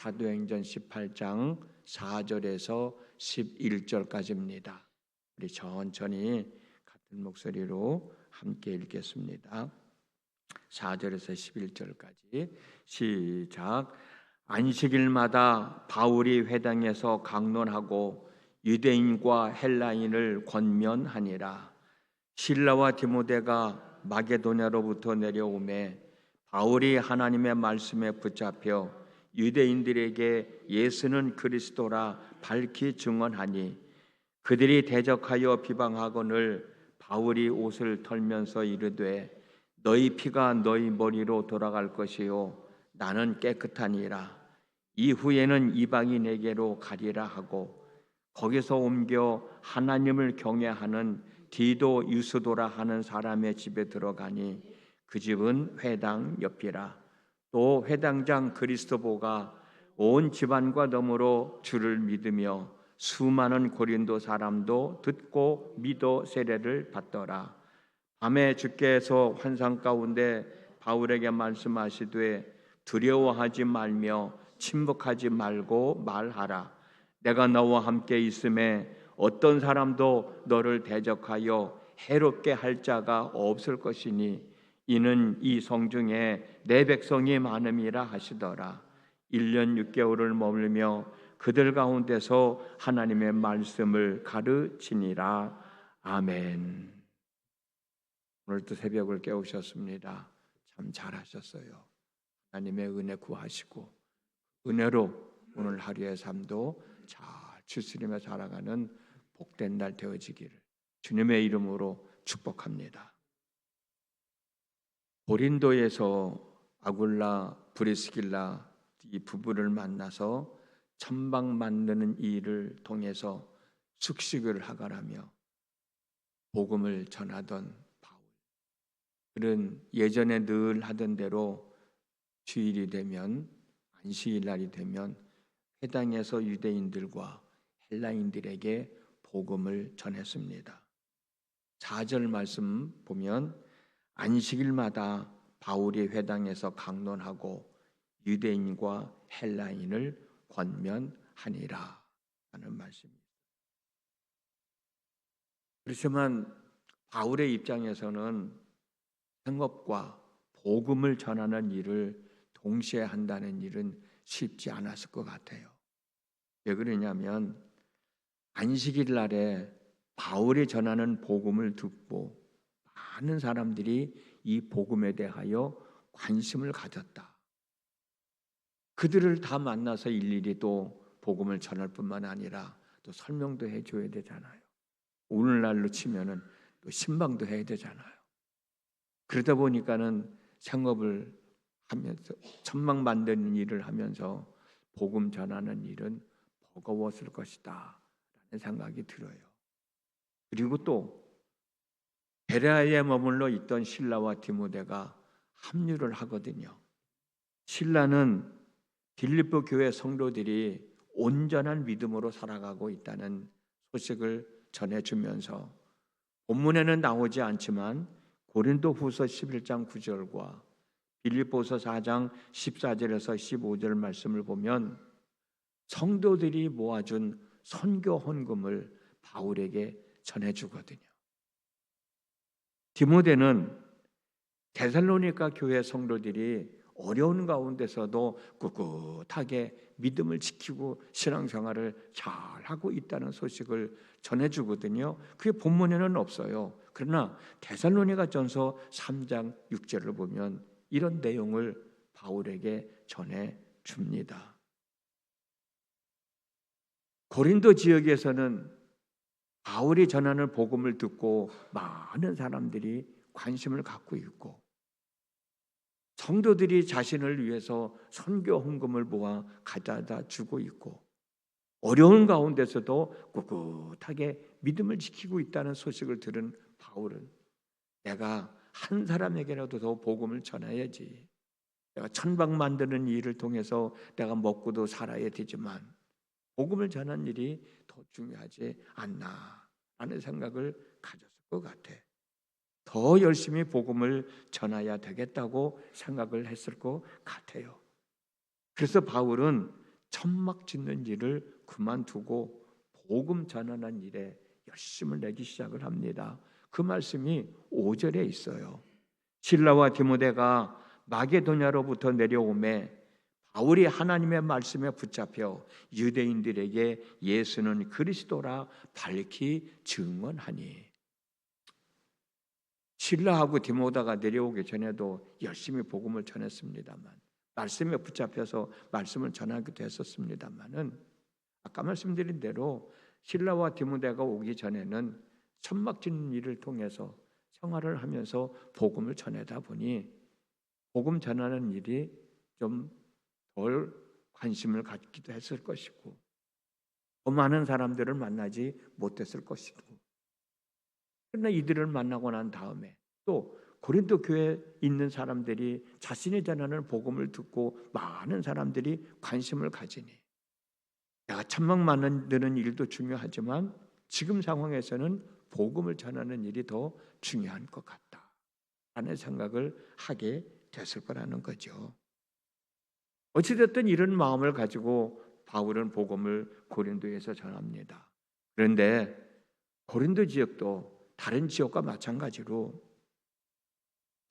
사도행전 18장 4절에서 11절까지입니다. 우리 천천히 같은 목소리로 함께 읽겠습니다. 4절에서 11절까지 시작. 안식일마다 바울이 회당에서 강론하고 유대인과 헬라인을 권면하니라. 실라와 디모데가 마게도냐로부터 내려오매 바울이 하나님의 말씀에 붙잡혀 유대인들에게 예수는 그리스도라 밝히 증언하니 그들이 대적하여 비방하거늘 바울이 옷을 털면서 이르되 너희 피가 너희 머리로 돌아갈 것이요 나는 깨끗하니라. 이후에는 이방인에게로 가리라 하고 거기서 옮겨 하나님을 경외하는 디도 유스도라 하는 사람의 집에 들어가니 그 집은 회당 옆이라. 또 회당장 그리스도보가 온 집안과 너머로 주를 믿으며 수많은 고린도 사람도 듣고 믿어 세례를 받더라. 밤에 주께서 환상 가운데 바울에게 말씀하시되 두려워하지 말며 침묵하지 말고 말하라. 내가 너와 함께 있음에 어떤 사람도 너를 대적하여 해롭게 할 자가 없을 것이니 이는 이 성중에 내 백성이 많음이라 하시더라. 1년 6개월을 머물며 그들 가운데서 하나님의 말씀을 가르치니라. 아멘. 오늘도 새벽을 깨우셨습니다. 참 잘하셨어요. 하나님의 은혜 구하시고 은혜로 오늘 하루의 삶도 잘 추스리며 살아가는 복된 날 되어지기를 주님의 이름으로 축복합니다. 고린도에서 아굴라 브리스길라 이 부부를 만나서 천방 만드는 일을 통해서 숙식을 하가라며 복음을 전하던 바울. 그는 예전에 늘 하던 대로 주일이 되면 안식일 날이 되면 회당에서 유대인들과 헬라인들에게 복음을 전했습니다. 4절 말씀 보면 안식일마다 바울이 회당에서 강론하고 유대인과 헬라인을 권면하니라 하는 말씀입니다. 그렇지만 바울의 입장에서는 생업과 복음을 전하는 일을 동시에 한다는 일은 쉽지 않았을 것 같아요. 왜 그러냐면 안식일 날에 바울이 전하는 복음을 듣고 많은 사람들이 이 복음에 대하여 관심을 가졌다. 그들을 다 만나서 일일이 또 복음을 전할 뿐만 아니라 또 설명도 해줘야 되잖아요. 오늘날로 치면은 또 신방도 해야 되잖아요. 그러다 보니까는 생업을 하면서 천막 만드는 일을 하면서 복음 전하는 일은 버거웠을 것이다 라는 생각이 들어요. 그리고 또 베레아에 머물러 있던 실라와 디모데가 합류를 하거든요. 실라는 빌립보 교회 성도들이 온전한 믿음으로 살아가고 있다는 소식을 전해주면서 본문에는 나오지 않지만 고린도후서 11장 9절과 빌립보서 4장 14절에서 15절 말씀을 보면 성도들이 모아준 선교 헌금을 바울에게 전해주거든요. 디모데는 데살로니가 교회 성도들이 어려운 가운데서도 꿋꿋하게 믿음을 지키고 신앙생활을 잘하고 있다는 소식을 전해주거든요. 그게 본문에는 없어요. 그러나 데살로니가전서 3장 6절을 보면 이런 내용을 바울에게 전해줍니다. 고린도 지역에서는 바울이 전하는 복음을 듣고 많은 사람들이 관심을 갖고 있고 성도들이 자신을 위해서 선교 헌금을 모아 가져다 주고 있고 어려운 가운데서도 꿋꿋하게 믿음을 지키고 있다는 소식을 들은 바울은 내가 한 사람에게라도 더 복음을 전해야지. 내가 천방 만드는 일을 통해서 내가 먹고도 살아야 되지만 복음을 전하는 일이 더 중요하지 않나 라는 생각을 가졌을 것 같아. 더 열심히 복음을 전해야 되겠다고 생각을 했을 것 같아요. 그래서 바울은 천막 짓는 일을 그만두고 복음 전하는 일에 열심을 내기 시작을 합니다. 그 말씀이 5절에 있어요. 실라와 디모데가 마게도냐로부터 내려오매 바울이 하나님의 말씀에 붙잡혀 유대인들에게 예수는 그리스도라 밝히 증언하니. 실라하고 디모데가 내려오기 전에도 열심히 복음을 전했습니다만, 말씀에 붙잡혀서 말씀을 전하기도 했었습니다만은, 아까 말씀드린 대로 실라와 디모데가 오기 전에는 천막 짓는 일을 통해서 생활을 하면서 복음을 전하다 보니 복음 전하는 일이 좀 덜 관심을 갖기도 했을 것이고, 더 많은 사람들을 만나지 못했을 것이고, 그러나 이들을 만나고 난 다음에 또 고린도 교회에 있는 사람들이 자신이 전하는 복음을 듣고 많은 사람들이 관심을 가지니, 내가 천막 만드는 일도 중요하지만 지금 상황에서는 복음을 전하는 일이 더 중요한 것 같다 라는 생각을 하게 됐을 거라는 거죠. 어찌됐든 이런 마음을 가지고 바울은 복음을 고린도에서 전합니다. 그런데 고린도 지역도 다른 지역과 마찬가지로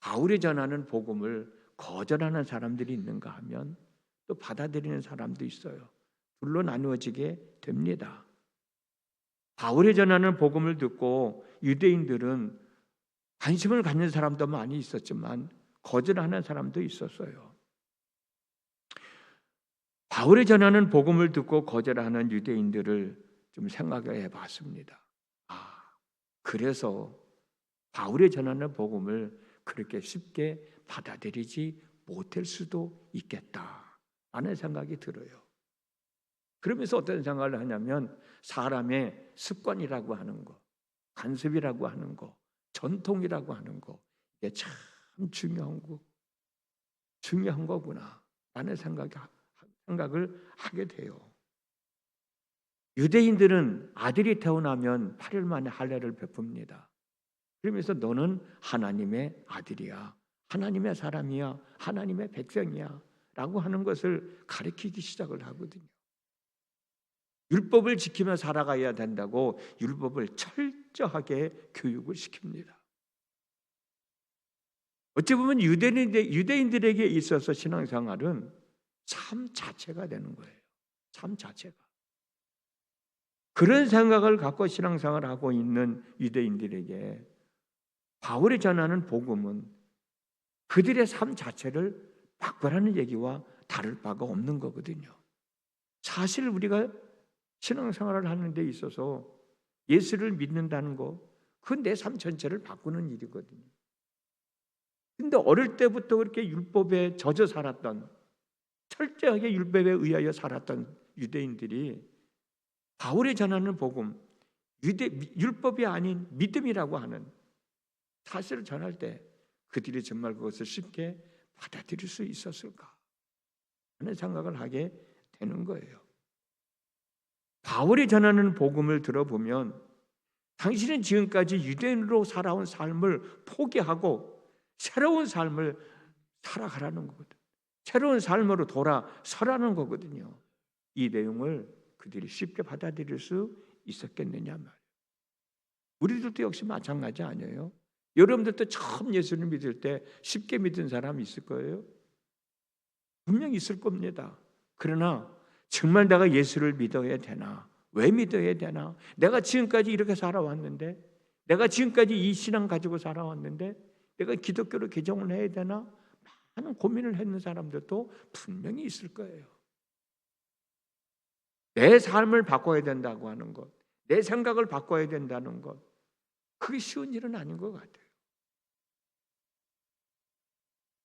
바울이 전하는 복음을 거절하는 사람들이 있는가 하면 또 받아들이는 사람도 있어요. 둘로 나누어지게 됩니다. 바울이 전하는 복음을 듣고 유대인들은 관심을 갖는 사람도 많이 있었지만 거절하는 사람도 있었어요. 바울이 전하는 복음을 듣고 거절하는 유대인들을 좀 생각해 봤습니다. 그래서 바울이 전하는 복음을 그렇게 쉽게 받아들이지 못할 수도 있겠다라는 생각이 들어요. 그러면서 어떤 생각을 하냐면, 사람의 습관이라고 하는 거, 관습이라고 하는 거, 전통이라고 하는 거, 이게 참 중요한 거구나 라는 생각을 하게 돼요. 유대인들은 아들이 태어나면 8일 만에 할례를 베풉니다. 그러면서 너는 하나님의 아들이야, 하나님의 사람이야, 하나님의 백성이야 라고 하는 것을 가르치기 시작을 하거든요. 율법을 지키며 살아가야 된다고 율법을 철저하게 교육을 시킵니다. 어찌 보면 유대인들에게 있어서 신앙생활은 삶 자체가 되는 거예요. 삶 자체가. 그런 생각을 갖고 신앙생활을 하고 있는 유대인들에게 바울이 전하는 복음은 그들의 삶 자체를 바꾸라는 얘기와 다를 바가 없는 거거든요. 사실 우리가 신앙생활을 하는 데 있어서 예수를 믿는다는 거, 그건 내 삶 전체를 바꾸는 일이거든요. 근데 어릴 때부터 그렇게 율법에 젖어 살았던, 철저하게 율법에 의하여 살았던 유대인들이 바울이 전하는 복음, 율법이 아닌 믿음이라고 하는 사실을 전할 때 그들이 정말 그것을 쉽게 받아들일 수 있었을까 하는 생각을 하게 되는 거예요. 바울이 전하는 복음을 들어보면 당신은 지금까지 유대인으로 살아온 삶을 포기하고 새로운 삶을 살아가라는 거거든요. 새로운 삶으로 돌아서라는 거거든요. 이 내용을 그들이 쉽게 받아들일 수 있었겠느냐 말이에요. 우리들도 역시 마찬가지 아니에요? 여러분들도 처음 예수를 믿을 때 쉽게 믿은 사람이 있을 거예요? 분명히 있을 겁니다. 그러나 정말 내가 예수를 믿어야 되나? 왜 믿어야 되나? 내가 지금까지 이렇게 살아왔는데, 내가 지금까지 이 신앙 가지고 살아왔는데 내가 기독교로 개종을 해야 되나? 많은 고민을 했는 사람들도 분명히 있을 거예요. 내 삶을 바꿔야 된다고 하는 것, 내 생각을 바꿔야 된다는 것, 그게 쉬운 일은 아닌 것 같아요.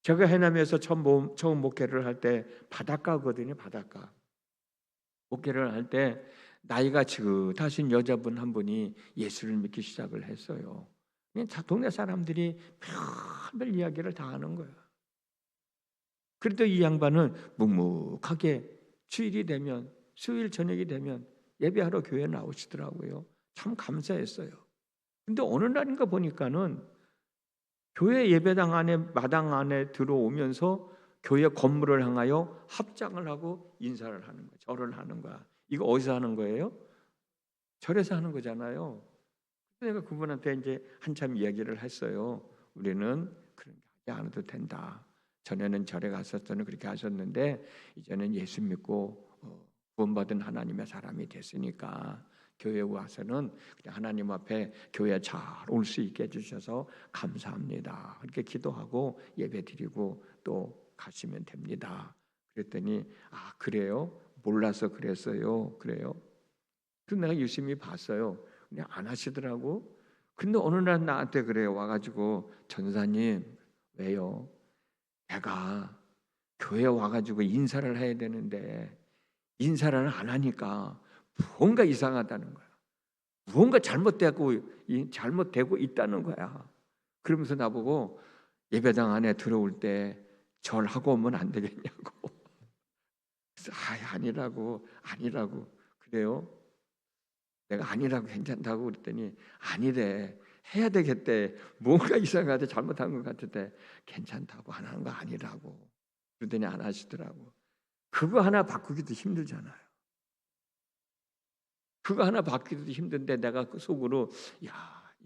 제가 해남에서 처음 목회를 할 때 바닷가거든요. 바닷가. 목회를 할 때 나이가 지긋하신 여자분 한 분이 예수를 믿기 시작을 했어요. 그냥 동네 사람들이 별별 이야기를 다 하는 거예요. 그래도 이 양반은 묵묵하게 주일이 되면, 수요일 저녁이 되면 예배하러 교회에 나오시더라고요. 참 감사했어요. 근데 어느 날인가 보니까는 교회 예배당 안에, 마당 안에 들어오면서 교회 건물을 향하여 합장을 하고 인사를 하는 거야. 절을 하는 거야. 이거 어디서 하는 거예요? 절에서 하는 거잖아요. 내가 그분한테 이제 한참 이야기를 했어요. 우리는 그런 게 하지 않아도 된다. 전에는 절에 갔었더니 그렇게 하셨는데 이제는 예수 믿고 구원받은 하나님의 사람이 됐으니까 교회에 와서는 그냥 하나님 앞에 교회 잘 올 수 있게 해주셔서 감사합니다. 이렇게 기도하고 예배드리고 또 가시면 됩니다. 그랬더니 아 그래요? 몰라서 그랬어요. 그래요? 그 내가 유심히 봤어요. 그냥 안 하시더라고. 근데 어느 날 나한테 그래요. 와가지고 전사님 왜요? 내가 교회 와가지고 인사를 해야 되는데 인사를 안 하니까 뭔가 이상하다는 거야. 뭔가 잘못되고 있다는 거야. 그러면서 나보고 예배당 안에 들어올 때 절하고 오면 안 되겠냐고. 그래서 아니라고 그래요. 내가 아니라고 괜찮다고 그랬더니 아니래. 해야 되겠대. 뭔가 이상하대. 잘못한 것 같은데 괜찮다고 안 하는 거 아니라고. 그러더니 안 하시더라고. 그거 하나 바꾸기도 힘들잖아요. 그거 하나 바뀌기도 힘든데 내가 그 속으로 이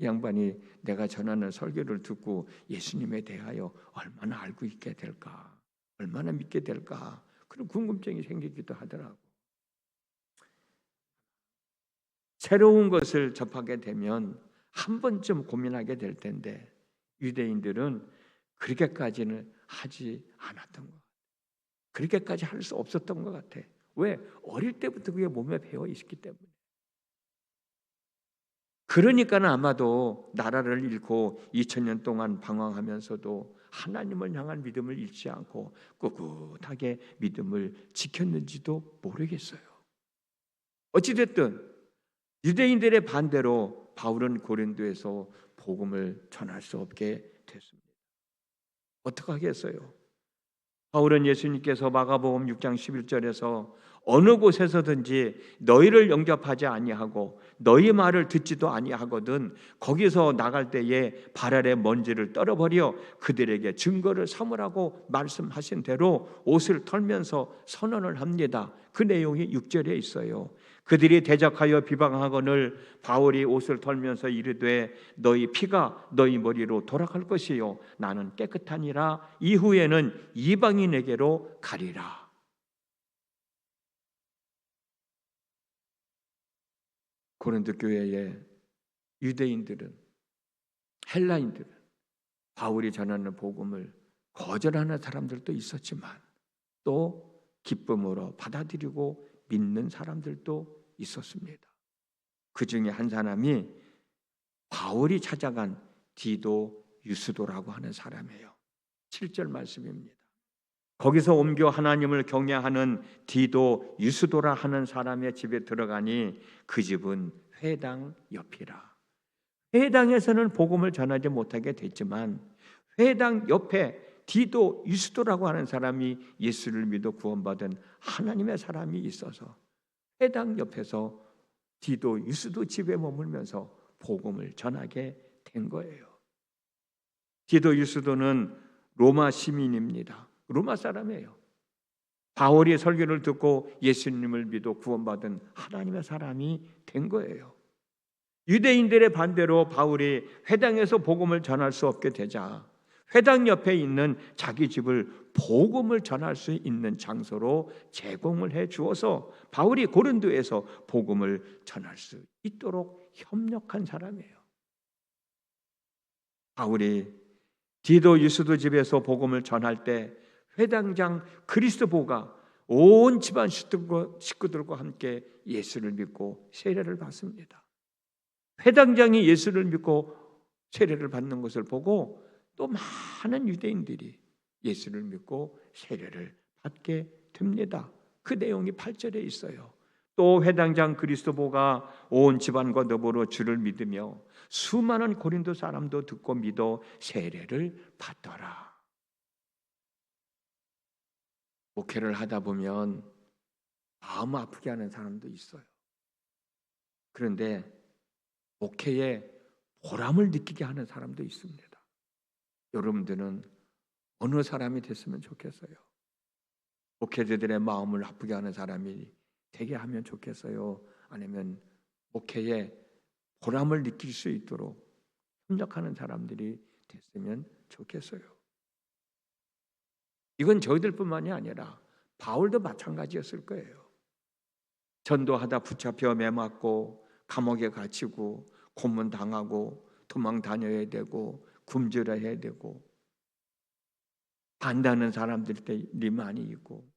양반이 내가 전하는 설교를 듣고 예수님에 대하여 얼마나 알고 있게 될까? 얼마나 믿게 될까? 그런 궁금증이 생기기도 하더라고. 새로운 것을 접하게 되면 한 번쯤 고민하게 될 텐데 유대인들은 그렇게까지는 하지 않았던 것 같아요. 그렇게까지 할 수 없었던 것 같아. 왜? 어릴 때부터 그게 몸에 배어 있었기 때문에. 그러니까는 아마도 나라를 잃고 2000년 동안 방황하면서도 하나님을 향한 믿음을 잃지 않고 꿋꿋하게 믿음을 지켰는지도 모르겠어요. 어찌됐든 유대인들의 반대로 바울은 고린도에서 복음을 전할 수 없게 됐습니다. 어떻게 하겠어요? 바울은 예수님께서 마가복음 6장 11절에서 어느 곳에서든지 너희를 영접하지 아니하고 너희 말을 듣지도 아니하거든 거기서 나갈 때에 발 아래 먼지를 떨어버려 그들에게 증거를 삼으라고 말씀하신 대로 옷을 털면서 선언을 합니다. 그 내용이 6절에 있어요. 그들이 대적하여 비방하거늘 바울이 옷을 털면서 이르되 너희 피가 너희 머리로 돌아갈 것이요 나는 깨끗하니라. 이후에는 이방인에게로 가리라. 고린도 교회의 유대인들은 헬라인들은 바울이 전하는 복음을 거절하는 사람들도 있었지만 또 기쁨으로 받아들이고 믿는 사람들도 있었습니다. 그 중에 한 사람이 바울이 찾아간 디도 유스도라고 하는 사람이에요. 7절 말씀입니다. 거기서 옮겨 하나님을 경외하는 디도 유스도라 하는 사람의 집에 들어가니 그 집은 회당 옆이라. 회당에서는 복음을 전하지 못하게 됐지만 회당 옆에 디도 유스도라고 하는 사람이 예수를 믿어 구원받은 하나님의 사람이 있어서 회당 옆에서 디도 유스도 집에 머물면서 복음을 전하게 된 거예요. 디도 유스도는 로마 시민입니다. 로마 사람이에요. 바울이 설교를 듣고 예수님을 믿어 구원받은 하나님의 사람이 된 거예요. 유대인들의 반대로 바울이 회당에서 복음을 전할 수 없게 되자 회당 옆에 있는 자기 집을 복음을 전할 수 있는 장소로 제공을 해 주어서 바울이 고린도에서 복음을 전할 수 있도록 협력한 사람이에요. 바울이 디도 유스도 집에서 복음을 전할 때 회당장 그리스도보가 온 집안 식구들과 함께 예수를 믿고 세례를 받습니다. 회당장이 예수를 믿고 세례를 받는 것을 보고 또 많은 유대인들이 예수를 믿고 세례를 받게 됩니다. 그 내용이 8절에 있어요. 또 회당장 그리스도보가 온 집안과 더불어 주를 믿으며 수많은 고린도 사람도 듣고 믿어 세례를 받더라. 목회를 하다 보면 마음 아프게 하는 사람도 있어요. 그런데 목회에 보람을 느끼게 하는 사람도 있습니다. 여러분들은 어느 사람이 됐으면 좋겠어요? 목회자들의 마음을 아프게 하는 사람이 되게 하면 좋겠어요? 아니면 목회에 보람을 느낄 수 있도록 협력하는 사람들이 됐으면 좋겠어요? 이건 저희들뿐만이 아니라 바울도 마찬가지였을 거예요. 전도하다 붙잡혀 매맞고 감옥에 갇히고 고문당하고 도망 다녀야 되고 굶주려야 되고 반대하는 사람들이 많이 있고,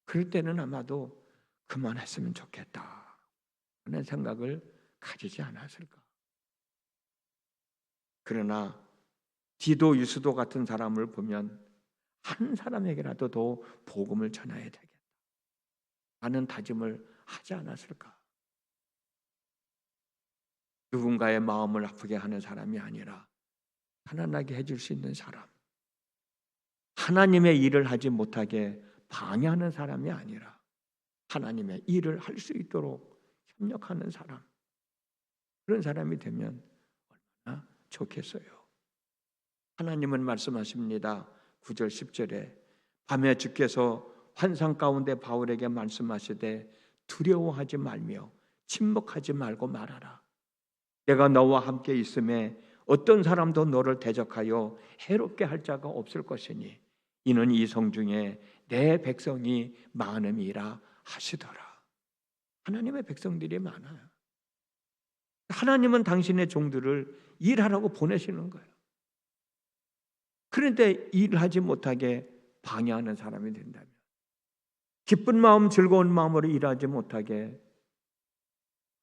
그럴 때는 아마도 그만했으면 좋겠다 하는 생각을 가지지 않았을까. 그러나 디도 유스도 같은 사람을 보면 한 사람에게라도 더 복음을 전해야 되겠다 하는 다짐을 하지 않았을까. 누군가의 마음을 아프게 하는 사람이 아니라 편안하게 해줄 수 있는 사람, 하나님의 일을 하지 못하게 방해하는 사람이 아니라 하나님의 일을 할 수 있도록 협력하는 사람, 그런 사람이 되면 얼마나 좋겠어요. 하나님은 말씀하십니다. 9절 10절에 밤에 주께서 환상 가운데 바울에게 말씀하시되 두려워하지 말며 침묵하지 말고 말하라. 내가 너와 함께 있음에 어떤 사람도 너를 대적하여 해롭게 할 자가 없을 것이니 이는 이 성 중에 내 백성이 많음이라 하시더라. 하나님의 백성들이 많아요. 하나님은 당신의 종들을 일하라고 보내시는 거예요. 그런데 일하지 못하게 방해하는 사람이 된다면, 기쁜 마음 즐거운 마음으로 일하지 못하게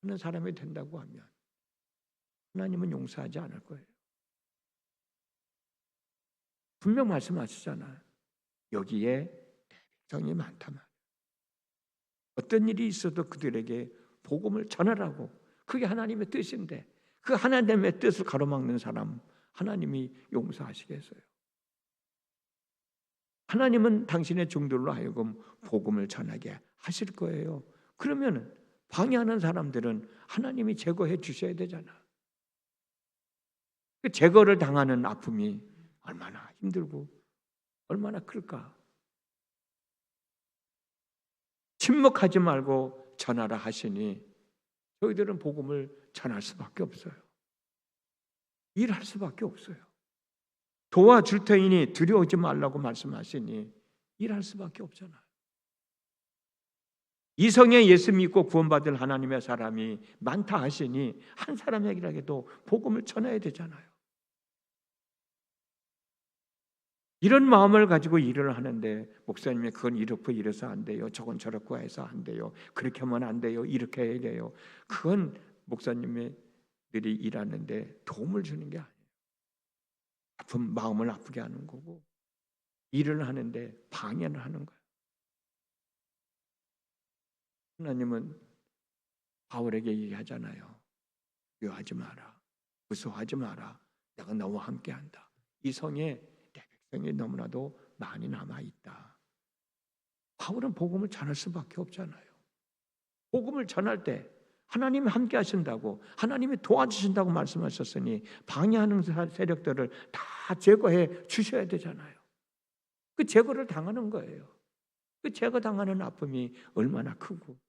하는 사람이 된다고 하면 하나님은 용서하지 않을 거예요. 분명 말씀하시잖아요. 여기에 백성이 많다만 어떤 일이 있어도 그들에게 복음을 전하라고. 그게 하나님의 뜻인데 그 하나님의 뜻을 가로막는 사람 하나님이 용서하시겠어요? 하나님은 당신의 종들로 하여금 복음을 전하게 하실 거예요. 그러면 방해하는 사람들은 하나님이 제거해 주셔야 되잖아. 그 제거를 당하는 아픔이 얼마나 힘들고 얼마나 클까. 침묵하지 말고 전하라 하시니 저희들은 복음을 전할 수밖에 없어요. 일할 수밖에 없어요. 도와줄 터이니 두려워하지 말라고 말씀하시니 일할 수밖에 없잖아요. 이성에 예수 믿고 구원받을 하나님의 사람이 많다 하시니 한 사람에게라도 복음을 전해야 되잖아요. 이런 마음을 가지고 일을 하는데 목사님이 그건 이렇고 이래서 안 돼요. 저건 저렇고 해서 안 돼요. 그렇게 하면 안 돼요. 이렇게 해야 돼요. 그건 목사님들이 일하는데 도움을 주는 게 아니에요. 아픈 마음을 아프게 하는 거고 일을 하는데 방해를 하는 거예요. 하나님은 바울에게 얘기하잖아요. 두려워하지 마라. 무서워하지 마라. 내가 너와 함께한다. 이 성에 내 백성이 너무나도 많이 남아있다. 바울은 복음을 전할 수밖에 없잖아요. 복음을 전할 때 하나님이 함께 하신다고, 하나님이 도와주신다고 말씀하셨으니 방해하는 세력들을 다 제거해 주셔야 되잖아요. 그 제거를 당하는 거예요. 그 제거당하는 아픔이 얼마나 크고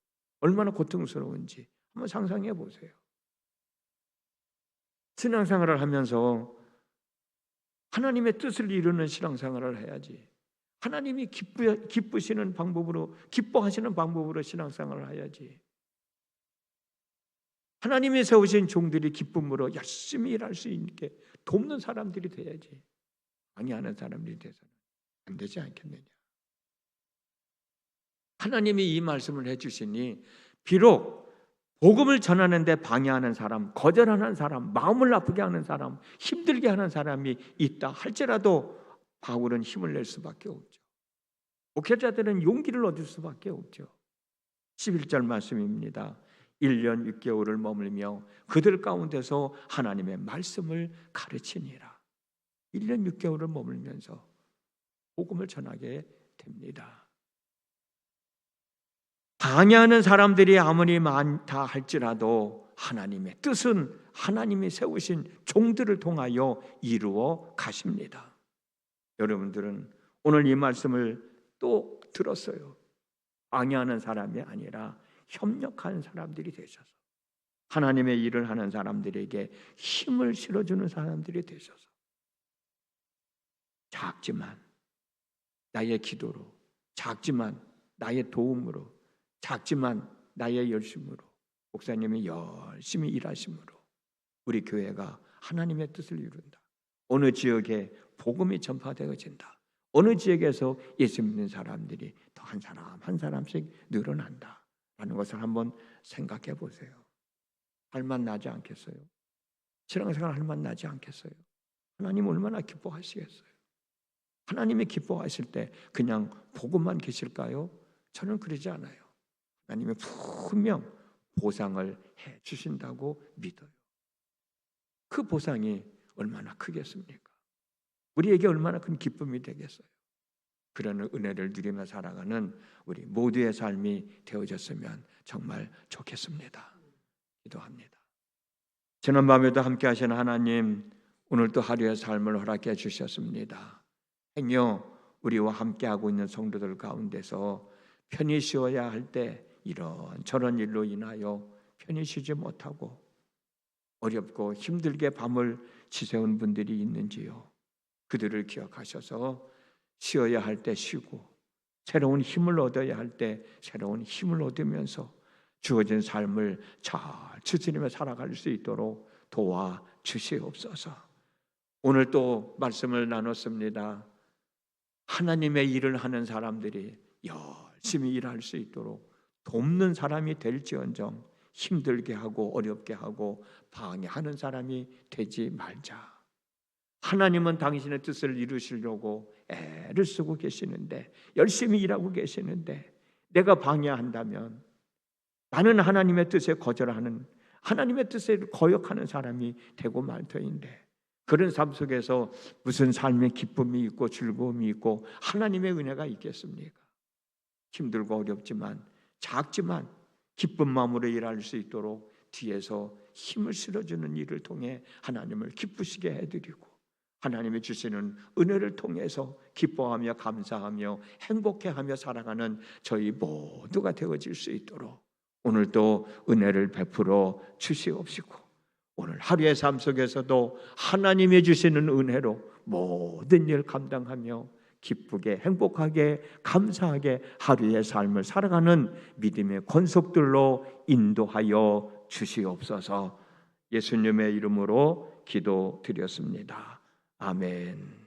얼마나 고통스러운지 한번 상상해 보세요. 신앙생활을 하면서 하나님의 뜻을 이루는 신앙생활을 해야지. 하나님이 기쁘시는 방법으로, 기뻐하시는 방법으로 신앙생활을 해야지. 하나님이 세우신 종들이 기쁨으로 열심히 일할 수 있게 돕는 사람들이 돼야지. 방해하는 사람들이 돼서는 안 되지 않겠느냐. 하나님이 이 말씀을 해주시니 비록 복음을 전하는데 방해하는 사람, 거절하는 사람, 마음을 아프게 하는 사람, 힘들게 하는 사람이 있다 할지라도 바울은 힘을 낼 수밖에 없죠. 목회자들은 용기를 얻을 수밖에 없죠. 11절 말씀입니다. 1년 6개월을 머물며 그들 가운데서 하나님의 말씀을 가르치니라. 1년 6개월을 머물면서 복음을 전하게 됩니다. 방해하는 사람들이 아무리 많다 할지라도 하나님의 뜻은 하나님이 세우신 종들을 통하여 이루어 가십니다. 여러분들은 오늘 이 말씀을 또 들었어요. 방해하는 사람이 아니라 협력하는 사람들이 되셔서 하나님의 일을 하는 사람들에게 힘을 실어주는 사람들이 되셔서 작지만 나의 기도로, 작지만 나의 도움으로, 작지만 나의 열심으로, 목사님이 열심히 일하심으로 우리 교회가 하나님의 뜻을 이룬다. 어느 지역에 복음이 전파되어진다. 어느 지역에서 예수 믿는 사람들이 더 한 사람 한 사람씩 늘어난다 라는 것을 한번 생각해 보세요. 할맛 나지 않겠어요? 신앙생활 할맛 나지 않겠어요? 하나님 얼마나 기뻐하시겠어요? 하나님이 기뻐하실 때 그냥 보고만 계실까요? 저는 그러지 않아요. 하나님이 분명 보상을 해 주신다고 믿어요. 그 보상이 얼마나 크겠습니까? 우리에게 얼마나 큰 기쁨이 되겠어요? 그런 은혜를 누리며 살아가는 우리 모두의 삶이 되어졌으면 정말 좋겠습니다. 기도합니다. 지난밤에도 함께 하신 하나님, 오늘도 하루의 삶을 허락해 주셨습니다. 행여 우리와 함께하고 있는 성도들 가운데서 편히 쉬어야 할 때 이런 저런 일로 인하여 편히 쉬지 못하고 어렵고 힘들게 밤을 지새운 분들이 있는지요. 그들을 기억하셔서 쉬어야 할 때 쉬고 새로운 힘을 얻어야 할 때 새로운 힘을 얻으면서 주어진 삶을 잘 추스리며 살아갈 수 있도록 도와주시옵소서. 오늘 또 말씀을 나눴습니다. 하나님의 일을 하는 사람들이 열심히 일할 수 있도록 돕는 사람이 될지언정 힘들게 하고 어렵게 하고 방해하는 사람이 되지 말자. 하나님은 당신의 뜻을 이루시려고 애를 쓰고 계시는데, 열심히 일하고 계시는데 내가 방해한다면 나는 하나님의 뜻에 거절하는, 하나님의 뜻에 거역하는 사람이 되고 말 터인데, 그런 삶 속에서 무슨 삶의 기쁨이 있고 즐거움이 있고 하나님의 은혜가 있겠습니까? 힘들고 어렵지만 작지만 기쁜 마음으로 일할 수 있도록 뒤에서 힘을 실어주는 일을 통해 하나님을 기쁘시게 해드리고 하나님이 주시는 은혜를 통해서 기뻐하며 감사하며 행복해하며 살아가는 저희 모두가 되어질 수 있도록 오늘도 은혜를 베풀어 주시옵시고, 오늘 하루의 삶 속에서도 하나님이 주시는 은혜로 모든 일 감당하며 기쁘게 행복하게 감사하게 하루의 삶을 살아가는 믿음의 권속들로 인도하여 주시옵소서. 예수님의 이름으로 기도드렸습니다. 아멘.